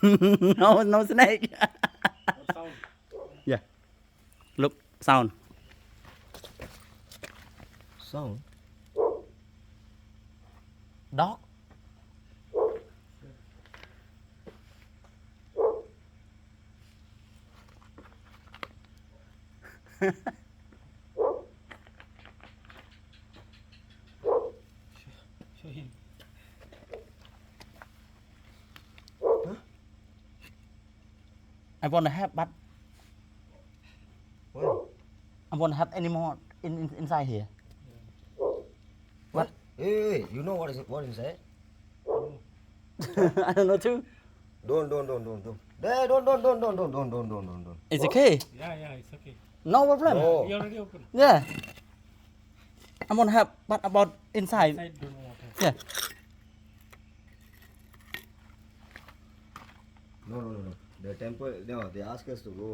No snake. What sound? Yeah. Look, sound. Sound. Dog. Show him. I want to have, but Why? I want to have any more inside here. What? Hey, you know what inside? I don't know too. Don't. Hey, don't. It's okay. Yeah, it's okay. No problem. No. We already open. Yeah. I want to have, but about inside. Inside don't know what happened. Yeah. No. The temple, no, they ask us to go